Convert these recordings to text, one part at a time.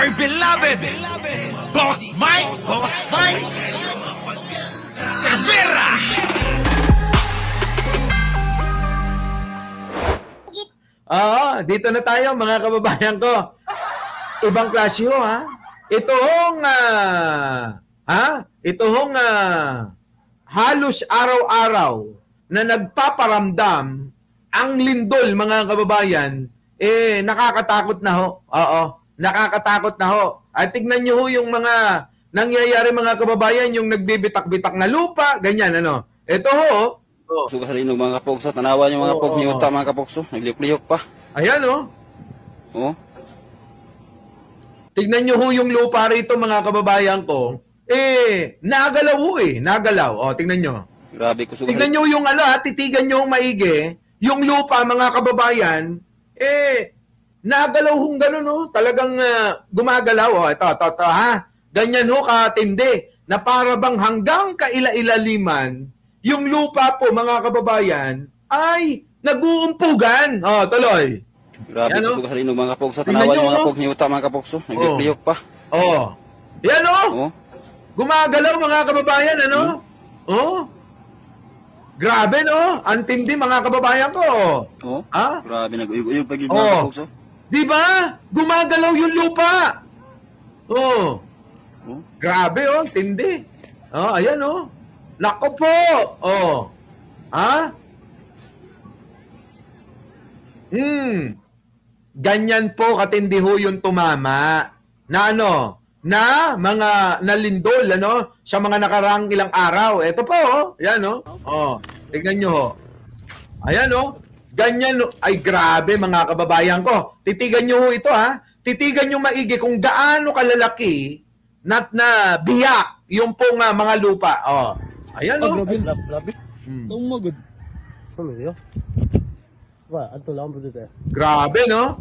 my beloved Boss Mike Cervera. Dito na tayo mga kababayan ko. Ibang klase ho, ha? Ito hong halos araw-araw na nagpaparamdam ang lindol mga kababayan, nakakatakot na ho. Oo, nakakatakot na ho. At tignan nyo ho yung mga nangyayari mga kababayan, yung nagbibitak-bitak na lupa, ganyan ano. Ito ho. Suka sa linog mga kapokso, tanawa yung mga poknyuta mga kapokso, nagliyok-liyok pa. Ayan oh. Oo. Tignan nyo ho yung lupa rito mga kababayan ko. Nagalaw ho nagalaw. O, tignan nyo. Grabe ko suka. Tignan nyo yung titigan nyo maigi. Yung lupa mga kababayan, nagalaw hong gano'n oh. Talagang gumagalaw. O, ito ha. Ganyan ho katindi na para bang hanggang kaila-ilaliman yung lupa po, mga kababayan, ay nag-uumpugan. Tuloy. Grabe ko suka sa linog mga kapokso, tanawa yung mga poknyuta mga kapokso, nagliyok-liyok pa. Yan gumagalaw mga kababayan, ano? Grabe, no? Antindi mga kababayan ko. Grabe, nag-uyog-uyog pag yung mga kapokso. Diba? Gumagalaw yung lupa. Grabe, tindi. Ayan, Nako po! Ganyan po katindi ho yung tumama na na mga nalindol sa mga nakarang ilang araw. Ito po, yan tignan nyo ho. Ayan ganyan ay grabe mga kababayan ko. Titigan nyo ho ito Titigan nyo maigi kung gaano kalalaki na biyak yung pong mga lupa. Ayan grabe. Magod. Anto lang po dito. Grabe, no?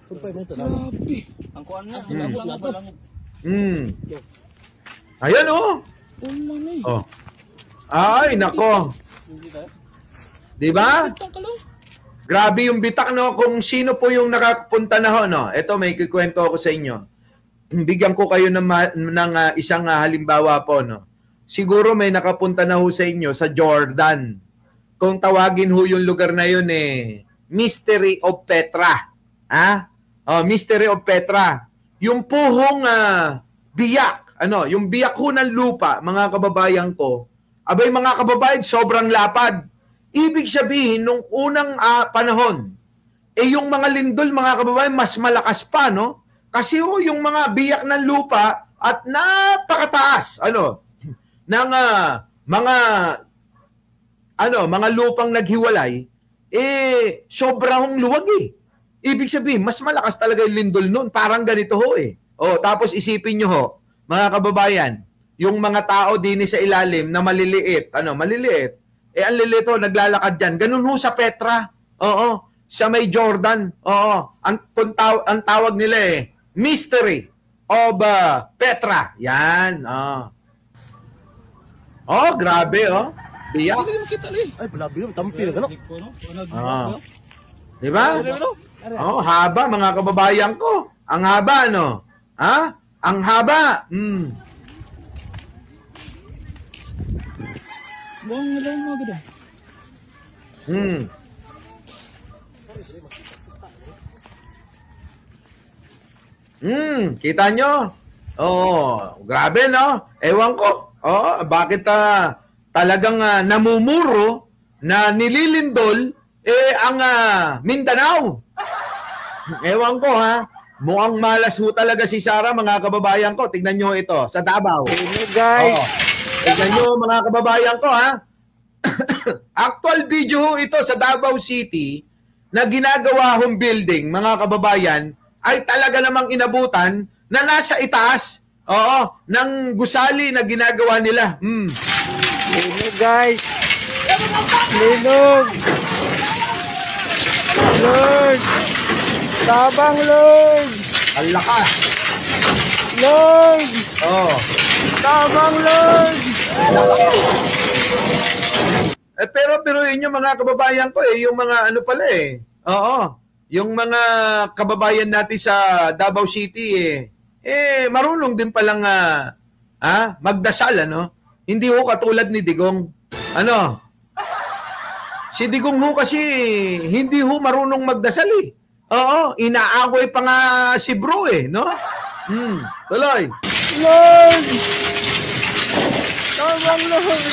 Grabe. Ang kuan na, Ayan, Ay, nako. Diba? Grabe yung bitak, no? Kung sino po yung nakapunta na ho, no? Ito, may kikwento ako sa inyo. Bigyan ko kayo ng isang halimbawa po, no? Siguro may nakapunta na ho sa inyo sa Jordan. Kung tawagin ho yung lugar na yun Mystery of Petra. Mystery of Petra. Yung puhong biyak, yung biyak ho ng lupa, mga kababayan ko, abay mga kababayan, sobrang lapad. Ibig sabihin, nung unang panahon, yung mga lindol, mga kababayan, mas malakas pa, no? Kasi yung mga biyak ng lupa at napakataas, ng mga lupang naghiwalay, sobrang luwag Ibig sabihin, mas malakas talaga yung lindol noon. Parang ganito ho tapos isipin nyo ho, mga kababayan, yung mga tao din sa ilalim na maliliit, maliliit, ang liliit ho, naglalakad dyan. Ganun ho sa Petra. Sa may Jordan. Ang tawag nila Mystery of Petra. Yan. Grabe, biyak. Ay, grabe, tampil ka, no? Diba? Haba, mga kababayan ko. Ang haba, Ang haba. Kita nyo? Grabe, no? Ewan ko. Bakit talagang namumuro na nililindol ang Mindanao? Ewan ko, mukhang malas ho talaga si Sarah, mga kababayan ko. Tignan nyo ito, sa Davao. Guys. Tignan nyo, mga kababayan ko, Actual video ho ito sa Davao City na ginagawa hong building, mga kababayan, ay talaga namang inabutan na nasa itaas. Ng gusali na ginagawa nila. Linog, guys. Linog. Lord. Tabang, Lord. Ang lakas. Lord. Tabang, Lord. Pero yun yung mga kababayan ko yung mga pala yung mga kababayan natin sa Davao City marunong din palang magdasal, ano? Hindi ho katulad ni Digong. Ano? Si Digong ho kasi hindi ho marunong magdasal eh. Oo, inaakoy pa nga si bro no? Tuloy. Lord! Tabang Lord!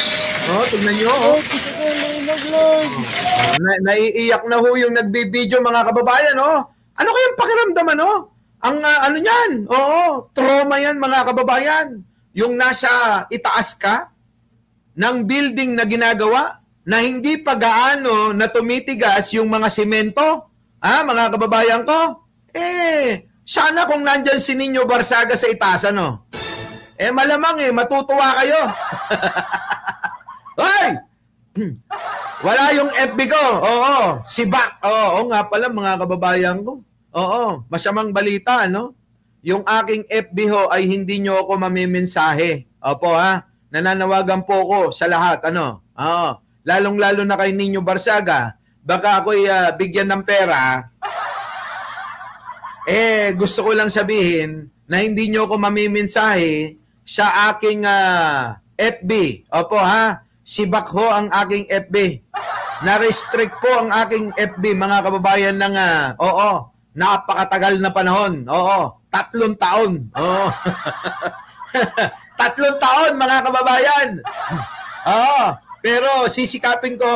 Tignan nyo. Gusto ko ilag, Lord! Naiiyak na ho yung nagbibideo mga kababayan, Ano kayang pakiramdam, Ang ano yan, trauma yan mga kababayan. Yung nasa itaas ka ng building na ginagawa na hindi pa gaano na tumitigas yung mga semento, mga kababayan ko. Sana kung nandyan si Nino Barsaga sa itaas, malamang matutuwa kayo. Hoy! Wala yung FB ko. Oo, si Bak. Oo nga pala mga kababayan ko. Oo, masamang balita, Yung aking FB ho ay hindi nyo ako mamimensahe. Opo nananawagan po ko sa lahat, Oo, lalong-lalo na kay Nino Barsaga. Baka ako'y bigyan ng pera. Gusto ko lang sabihin na hindi nyo ako mamimensahe sa aking FB. Opo si Bak ho ang aking FB. Na-restrict po ang aking FB, mga kababayan ng, napakatagal na panahon. 3 taon. 3 taon, mga kababayan. Pero sisikapin ko,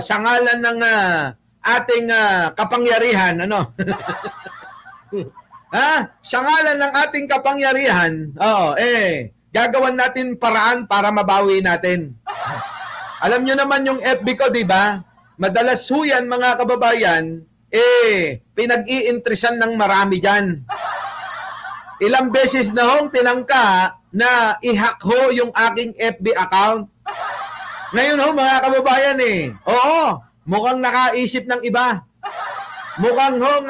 sa ngalan ng ating kapangyarihan, sa ngalan ng ating kapangyarihan, gagawan natin paraan para mabawi natin. Alam nyo naman yung FB ko, di ba? Madalas ho yan, mga kababayan, pinag-iinteresan ng marami dyan. Ilang beses na hong tinangka na i-hack ho yung aking FB account. Ngayon ho, mga kababayan, mukhang nakaisip ng iba. Mukhang hong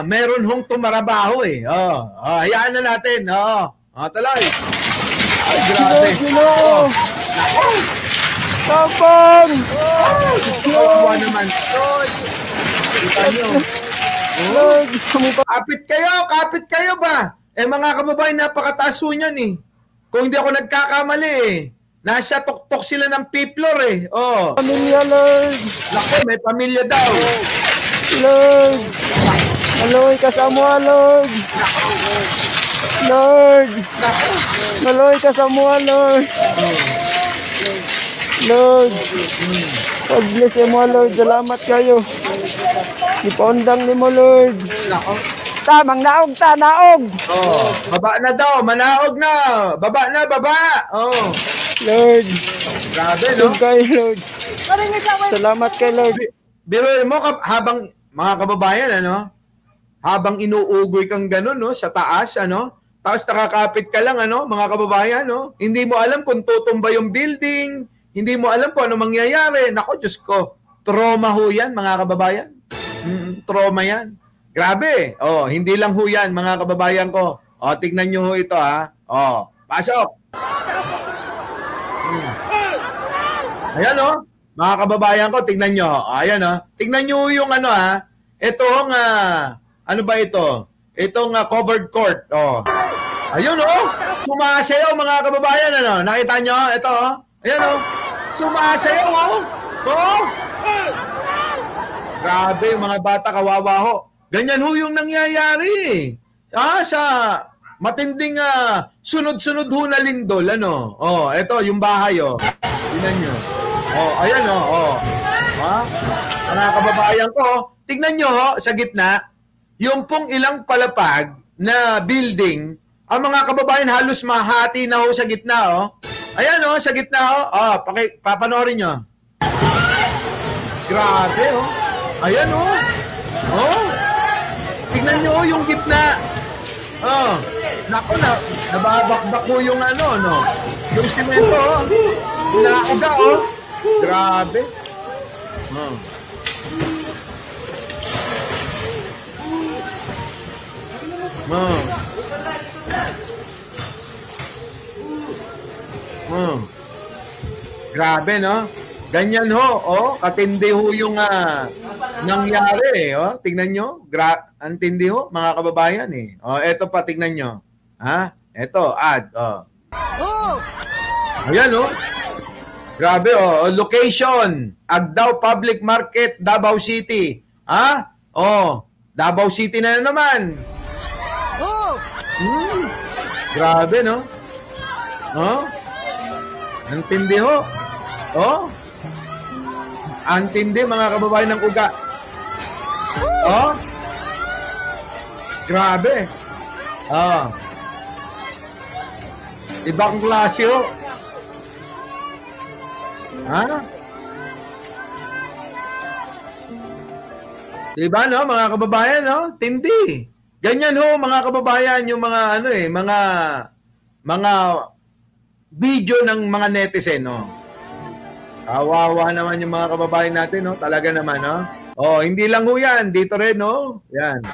meron hong tumarabaho hayaan na natin. Tuloy. Ay, grabe. Tabang! Kawawa naman. Kita nyo. Lord! Kapit kayo ba? Mga kababayan, napakataas ho niyan Kung hindi ako nagkakamali nasa tuktok sila ng P-floor Pamilya, Lord! Naku, may pamilya daw. Lord! Maloy ka sa mua, Lord! Lord! Maloy ka sa mua, Lord! Lord! Pag-bless mo, Lord. Salamat kayo. Ipondang ni mo, Lord. Nako. Tamang naog, naog! Baba na daw. Manaog na. Baba na, baba. Lord! Grabe, Lord kayo, Lord. Salamat kay Lord. Pero mo, habang, mga kababayan, habang inuugoy kang ganun, sa taas, tapos nakakapit ka lang, mga kababayan, hindi mo alam kung tutumba yung building, hindi mo alam kung ano mangyayari. Nako, Diyos ko, trauma ho yan, mga kababayan. Trauma yan. Grabe. Hindi lang ho yan, mga kababayan ko. Tignan nyo ho ito, pasok. Ayan, mga kababayan ko, tignan nyo. Ayan, tignan nyo yung itong, ano ba ito? Itong covered court. Ayun, sumasayaw, mga kababayan, nakita nyo? Ito, ayan, sumasayaw, Grabe, mga bata, kawawa ho. Ganyan ho yung nangyayari. Sa matinding sunod-sunod ho na lindol, ito, yung bahay, tignan nyo. Ayan, mga kababayan ko, tignan nyo, sa gitna, yung pong ilang palapag na building, ang mga kababayan halos mahati na ho sa gitna, Ayan, sa gitna, papanoorin nyo. Grabe, Ayan, tignan nyo, yung gitna. Naku, nababakbak ko yung yung simento, nauga, Grabe. Grabe, no? Ganyan ho, katindi ho yung nangyari eh. Oh, tingnan nyo. Antindi ho, mga kababayan eh. Oh, eto pa, tingnan nyo. Ha? Eto, ad. Oh. Ayan oh. Grabe oh. Location. Agdao Public Market, Davao City. Ha? Oh. Davao City na naman. Grabe no? Oh. Antindi ho. Oh. Antindi mga kababayan ng uga. Oh. Grabe. Oh. Ibang klase ho. Ha? Diba no, mga kababayan no? Tindi. Ganyan ho mga kababayan yung mga ano eh, mga video ng mga netizen no. Kawawa naman yung mga kababayan natin no, talaga naman no. Oh, hindi lang ho yan, dito rin no. Yan.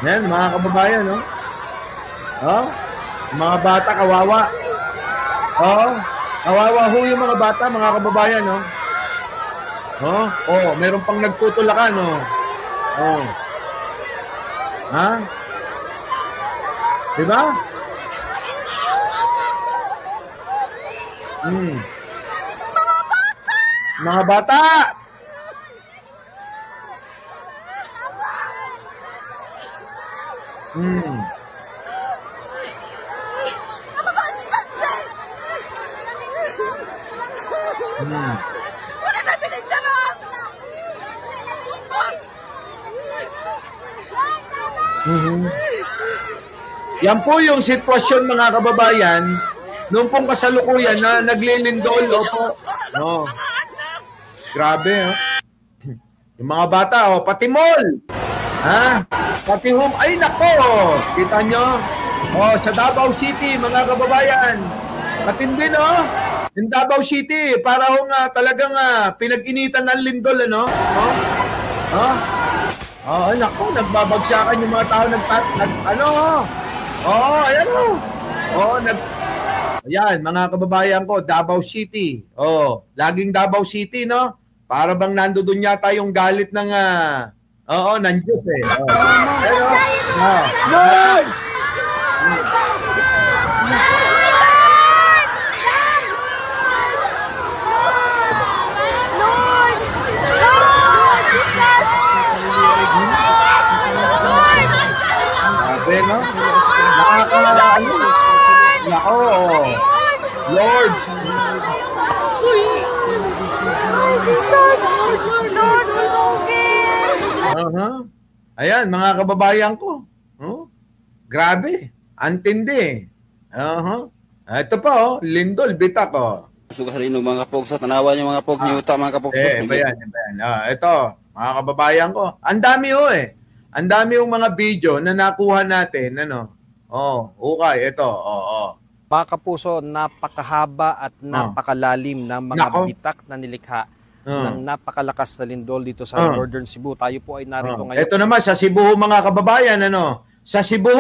Yan mga kababayan no. Oh, mga bata kawawa. Oh, kawawa ho yung mga bata, mga kababayan, no? Oh, meron pang nagtutulakan, no? Oh. Ha? Diba? Mga bata! Yan po yung sitwasyon mga kababayan noong pong kasalukuyan na naglilindol. Opo. No. Grabe. Oh. Yung mga bata, oh, pati mall. Ha? Pati home. Ay, nako. Kita nyo? Oh, sa Davao City, mga kababayan. Matindi, no? Yung Davao City, para ho nga talagang pinag-initan ng lindol, ano? Ay, nako. Nagbabagsakan yung mga tao. Ayan o. Ayan, mga kababayan ko, Davao City. Oh, laging Davao City, no? Para bang nandoon yata yung galit ng ng Diyos eh. Pero, Lord! Sabi, no? Lord! Jesus! Lord, masugin! Ayan, mga kababayan ko. Grabe. Antindi. Ito pa, lindol, bitak, Sugas rin ng mga kapog sa tanawan yung mga pog ni Uta, mga kapog. Bayan. Ito, mga kababayan ko. Ang dami eh. Ang dami yung mga video na nakuha natin, ano. Okay, ito. Mga kapuso, napakahaba at napakalalim ng mga bitak na nilikha ng napakalakas na lindol dito sa Northern Cebu. Tayo po ay narito ngayon. Ito naman sa Cebu, mga kababayan, ano. Sa Cebu,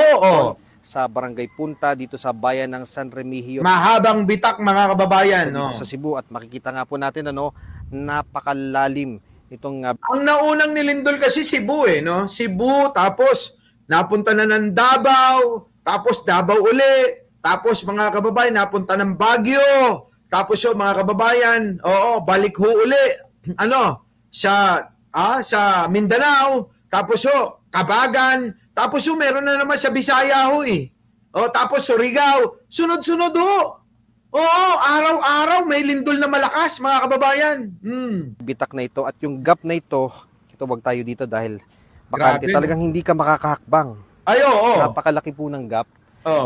sa Barangay Punta, dito sa bayan ng San Remigio. Mahabang bitak, mga kababayan, no. Sa Cebu, at makikita nga po natin, napakalalim itong... Ang naunang nilindol kasi Cebu, no. Cebu, tapos napunta na ng Davao, tapos Davao uli, tapos mga kababayan, napunta ng Baguio, tapos mga kababayan, balik ho uli, sa Mindanao, tapos Kabagan, tapos meron na naman sa Bisaya ho eh. Tapos Surigao, sunod-sunod ho. Araw-araw may lindol na malakas, mga kababayan. Bitak na ito at yung gap na ito, wag tayo dito dahil bakante, talagang hindi ka makakahakbang. Napakalaki po ng gap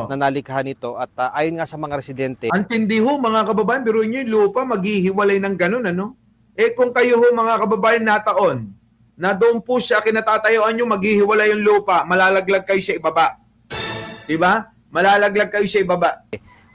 na nalikha nito at ayon nga sa mga residente. Antindi ho, mga kababayan, biruin nyo yung lupa, maghihiwalay ng ganun, ano? Kung kayo ho, mga kababayan, nataon, na doon po siya kinatatayuan nyo, maghihiwalay yung lupa, malalaglag kayo sa ibaba. Diba? Malalaglag kayo sa ibaba.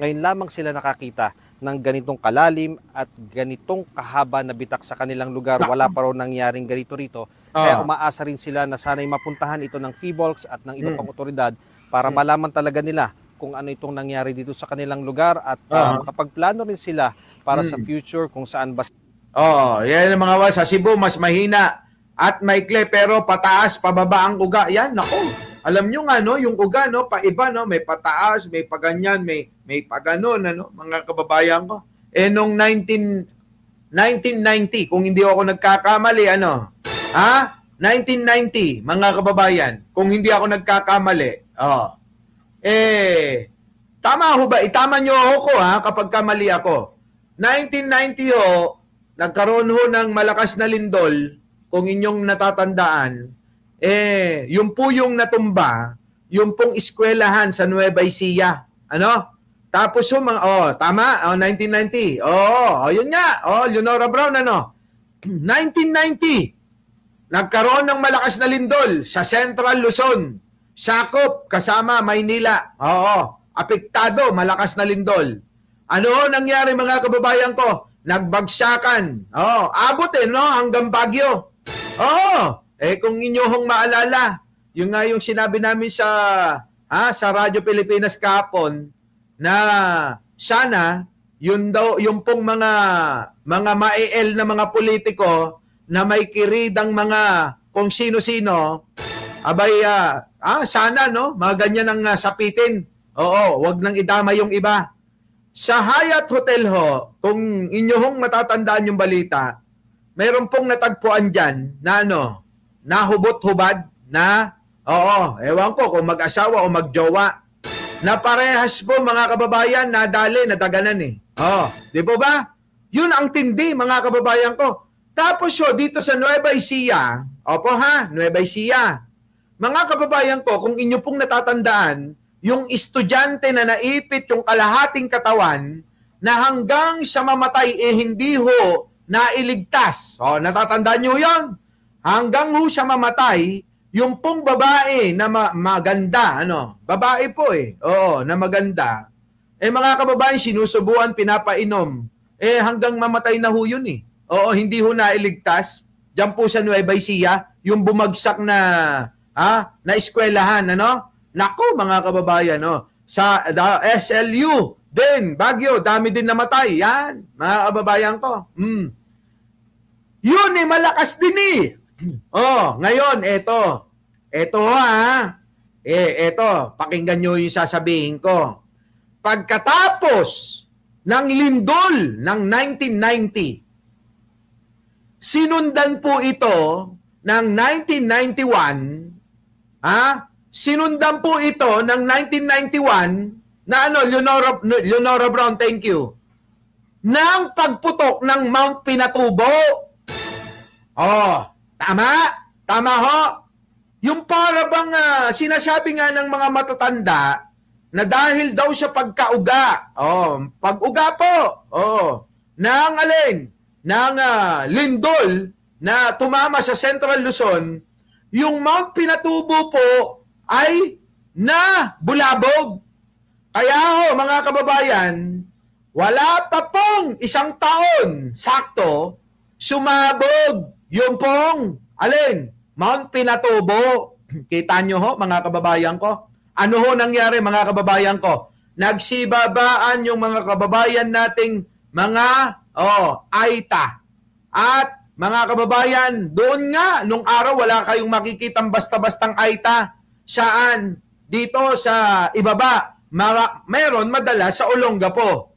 Ngayon lamang sila nakakita ng ganitong kalalim at ganitong kahaba na bitak sa kanilang lugar. Wala pa raw nangyaring ganito rito. Kaya umaasa rin sila na sana'y mapuntahan ito ng PHIVOLCS at ng iba pang otoridad para malaman talaga nila kung ano itong nangyari dito sa kanilang lugar at makapagplano rin sila para sa future kung saan ba. Yan ang mga sa Cebu, mas mahina at maikli pero pataas, pababa ang uga. Yan, nako. Alam nyo nga, no, yung uga, no, paiba, no, may pataas, may paganyan, may paganon, ano, mga kababayan ko. Nung 1990, kung hindi ako nagkakamali, 1990, mga kababayan, kung hindi ako nagkakamali, tama ho ba? Itama nyo ako, kapag kamali ako. 1990 ho, nagkaroon ho ng malakas na lindol, kung inyong natatandaan, yung po yung natumba, yung pong eskwelahan sa Nueva Ecija. Ano? Tapos yung tama, 1990. Yun nga. Leonora Brown, 1990, nagkaroon ng malakas na lindol sa Central Luzon. Sakop, kasama Maynila. Apektado, malakas na lindol. Ano nangyari mga kababayan ko? Nagbagsakan. Abot hanggang Baguio. Kung inyo hong maalala, yung nga yung sinabi namin sa Radyo Pilipinas kahapon, na sana yun yung pong mga maiel na mga politiko na may kiridang mga kung sino-sino, sana mga ganyan ang sapitin. Wag nang idama yung iba. Sa Hyatt Hotel ho, kung inyo hong matatandaan yung balita, mayroon pong natagpuan dyan na nahubot-hubad na, ewan ko kung mag-asawa o magjowa, na parehas po mga kababayan, nadali, nadaganan di po ba? Yun ang tindi mga kababayan ko. Tapos dito sa Nueva Ecija, Nueva Ecija, mga kababayan ko, kung inyo pong natatandaan, yung estudyante na naipit yung kalahating katawan, na hanggang sa mamatay, hindi ho nailigtas. Natatandaan nyo yun? Hanggang ho siya mamatay, yung pong babae na maganda, babae po na maganda, mga kababayan, sinusubuan, pinapainom, hanggang mamatay na ho yun hindi ho nailigtas, dyan po sa Nueva Ecija, yung bumagsak na eskwelahan, Nako, mga kababayan, sa SLU, din, Baguio, dami din namatay, yan, mga kababayan ko, yun malakas din ngayon, eto pakinggan nyo yung sasabihin ko. Pagkatapos ng lindol ng 1990, sinundan po ito ng 1991, sinundan po ito ng 1991 na Leonora Brown, thank you, ng pagputok ng Mount Pinatubo. Tama ho. Yung para bang sinasabi nga ng mga matatanda na dahil daw sa pagkauga, pag-uga po, ng lindol na tumama sa Central Luzon, yung Mount Pinatubo po ay nabulabog. Kaya mga kababayan, wala pa pong isang taon, sakto, sumabog yung pong, Mount Pinatubo. Kita nyo ho, mga kababayan ko? Ano ho nangyari, mga kababayan ko? Nagsibabaan yung mga kababayan nating mga, Aita. At, mga kababayan, doon nga, nung araw, wala kayong makikitang basta-bastang Aita. Saan? Dito sa ibaba. Meron madalas sa Olongapo.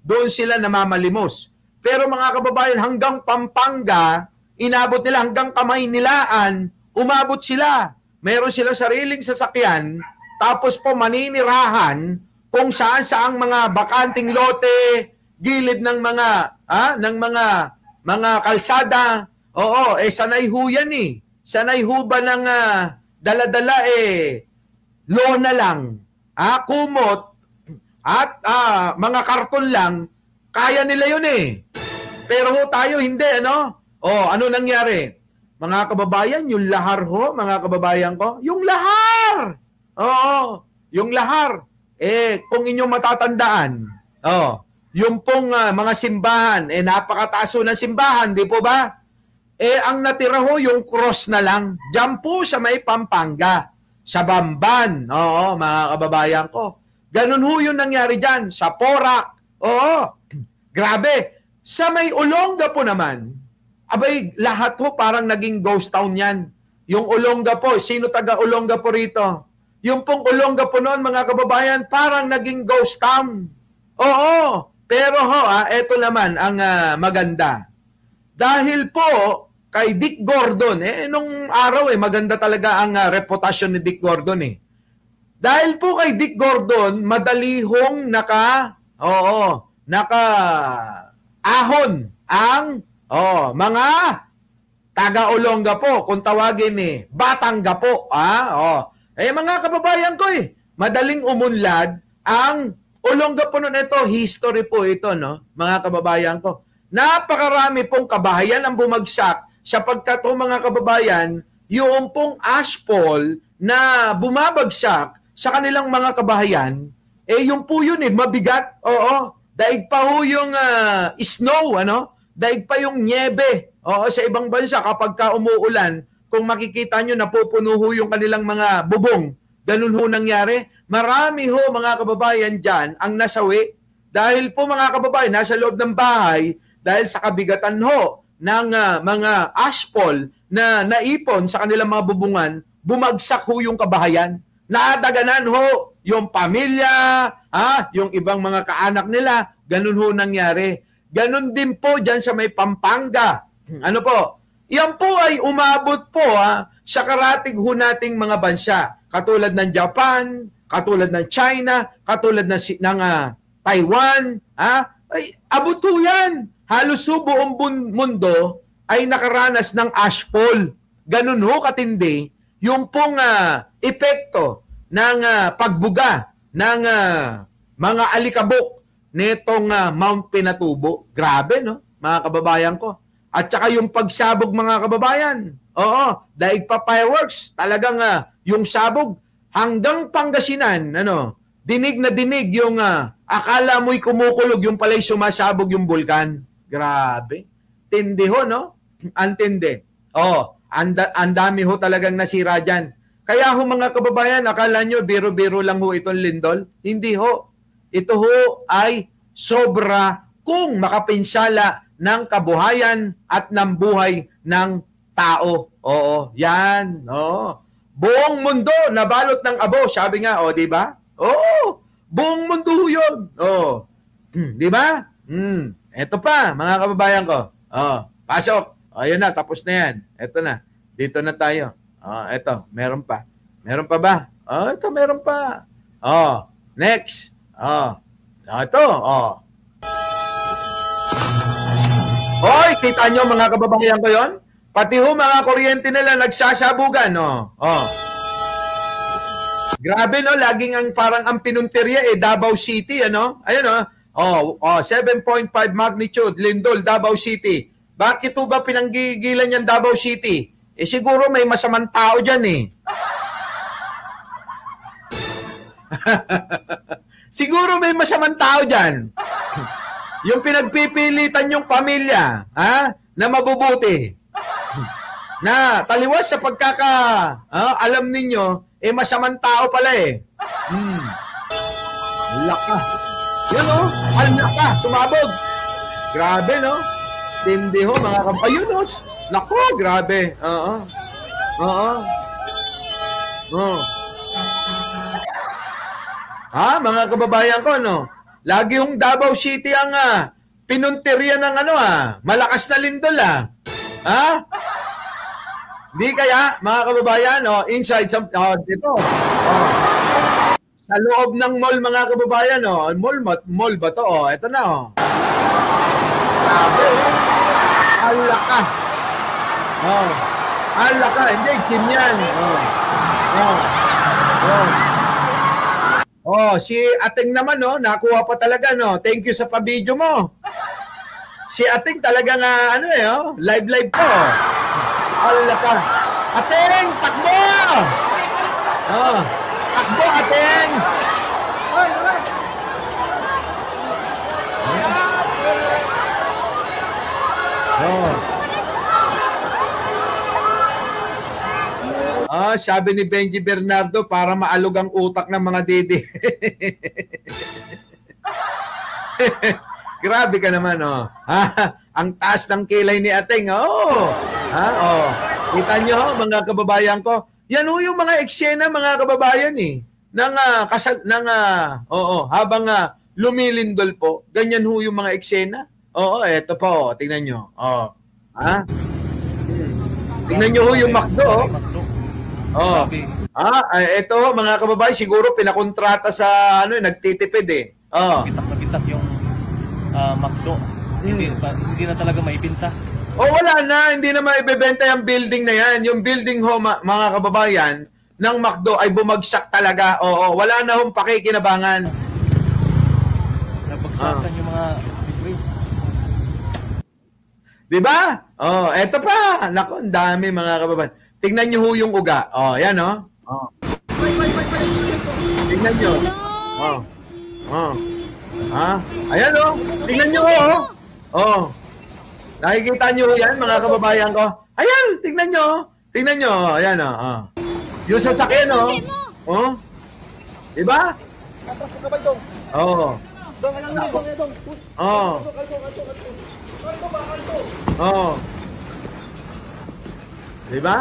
Doon sila namamalimos. Pero mga kababayan, hanggang Pampanga, inabot nila hanggang Kamaynilaan, umabot sila. Meron silang sariling sasakyan, tapos po maninirahan kung saan-saang mga bakanting lote, gilid ng mga kalsada. Sanay ho yan Sanay ho ba ng dala-dala lona lang, kumot, at mga karton lang, kaya nila yun Pero tayo hindi, ano nangyari? Mga kababayan, yung lahar ho, mga kababayan ko, yung lahar! Yung lahar. Kung inyong matatandaan, yung pong mga simbahan, napakataas ho ng simbahan, di po ba? Ang natira ho, yung cross na lang. Diyan po sa may Pampanga, sa Bamban, mga kababayan ko. Ganun ho yung nangyari dyan, sa Porac. Grabe. Sa may Olongapo naman, abay, lahat ho parang naging ghost town yan. Yung Olongapo, sino taga Olongapo rito? Yung pong Olongapo noon, mga kababayan, parang naging ghost town. Oo, pero eto naman ang maganda. Dahil po kay Dick Gordon, nung araw maganda talaga ang reputasyon ni Dick Gordon Dahil po kay Dick Gordon, madali hong ahon ang mga taga-Olongapo, kung tawagin Batanggapo. Mga kababayan ko madaling umunlad ang Olongapo noon. Ito, history po ito, no? Mga kababayan ko. Napakarami pong kabahayan ang bumagsak sapagkat mga kababayan, yung pong ashfall na bumabagsak sa kanilang mga kabahayan, yung po yun mabigat. Oo. Daig pa ho yung snow, daig pa yung niebe. Oo, sa ibang bansa kapag ka umuulan, kung makikita nyo napupuno ho yung kanilang mga bubong. Ganun ho nangyari. Marami ho mga kababayan dyan ang nasawi. Dahil po mga kababayan, nasa loob ng bahay, dahil sa kabigatan ho ng mga ashfall na naipon sa kanilang mga bubungan, bumagsak ho yung kabahayan. Naadaganan ho yung pamilya, yung ibang mga kaanak nila, ganun ho nangyari. Ganun din po dyan sa may Pampanga. Ano po? Yan po ay umabot po sa karatig ho nating mga bansa. Katulad ng Japan, katulad ng China, katulad ng Taiwan. Ay, abot ho yan. Halos ho buong mundo ay nakaranas ng ashfall. Ganun ho katindi yung pong epekto ng pagbuga ng mga alikabok netong Mount Pinatubo. Grabe, no? Mga kababayan ko. At saka yung pagsabog, mga kababayan. Oo, daig pa fireworks. Talagang yung sabog hanggang Pangasinan, dinig na dinig yung akala mo'y kumukulog, yung pala'y sumasabog yung bulkan. Grabe. Tindi ho, no? Antindi. Ang dami ho talagang nasira dyan. Kaya ho mga kababayan, akala nyo biro-biro lang ho itong lindol? Hindi ho. Ito ho ay sobra kung makapinsala ng kabuhayan at ng buhay ng tao. Oo, yan. Buong mundo nabalot ng abo. Sabi nga, di ba? Oo, buong mundo ho yun. Di ba? Ito pa, mga kababayan ko. Pasok. Yun na, tapos na yan. Ito na. Dito na tayo. Ito, meron pa. Meron pa ba? Ito, meron pa. Next. Ito, Hoy, kita nyo mga kababayan ko yon? Pati ho mga kuryente nila nagsasabugan, Grabe, no? Laging parang ang pinunteriya, Davao City, Ayun, 7.5 magnitude, lindol, Davao City. Bakit ho ba pinanggigilan yan Davao City? Siguro may masamang tao dyan, Siguro may masamang tao dyan. Yung pinagpipilitan yung pamilya, na mabubuti. Na taliwas sa alam ninyo, masamang tao pala Laka. Yun alaka, sumabog. Grabe, no? Tindi ho, mga ayun, Nako, grabe. Mga kababayan ko, lagi hong Davao City ang pinunteriya ng malakas na lindol, Di kaya, mga kababayan, inside dito. Sa loob ng mall, mga kababayan, mall ba to? Ito na, Grabe, alaka. Alaka, hindi, Kim yan. Si Ating naman, nakuha pa talaga, Thank you sa pa-video mo. Si Ating talagang, live po. Alaka. Ating, takbo! Takbo, Ating! Sabi ni Benji Bernardo, para maalog ang utak ng mga dede. Grabe ka naman, oh. Ha? Ang taas ng kilay ni Ateng, oh. Ha? Oh. Kita nyo, mga kababayan ko. Yan ho yung mga eksena, mga kababayan, eh. Habang lumilindol po, ganyan ho yung mga eksena. Oo, eto po, tingnan nyo. Oh. Ha? Tingnan nyo ho yung McDo, oh. Oh. Eto ho, mga kababayan, siguro pinakontrata sa, nagtitipid, eh. Oh. Kitak yung McDo. Hindi na talaga maibinta. Wala na. Hindi na maibebenta yung building na yan. Yung building ho, mga kababayan, ng McDo ay bumagsak talaga. Oo, wala na hong pakikinabangan. Nabagsakan yung mga degrees. Diba? Eto pa. Naku, ang dami mga kababayan. Tingnan nyo ho yung uga. Yan Tingnan nyo. Ayan tingnan nyo nakikita nyo yan mga kababayan ko. Ayan, tingnan nyo. Tingnan nyo, ayan yung sasakyan diba? Diba?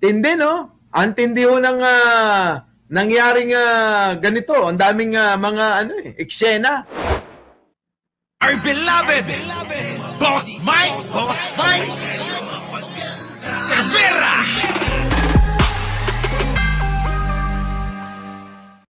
Tindi, no? Ang tindi ho ng nangyaring ganito. Ang daming mga eksena. Our beloved Boss Mike Severa.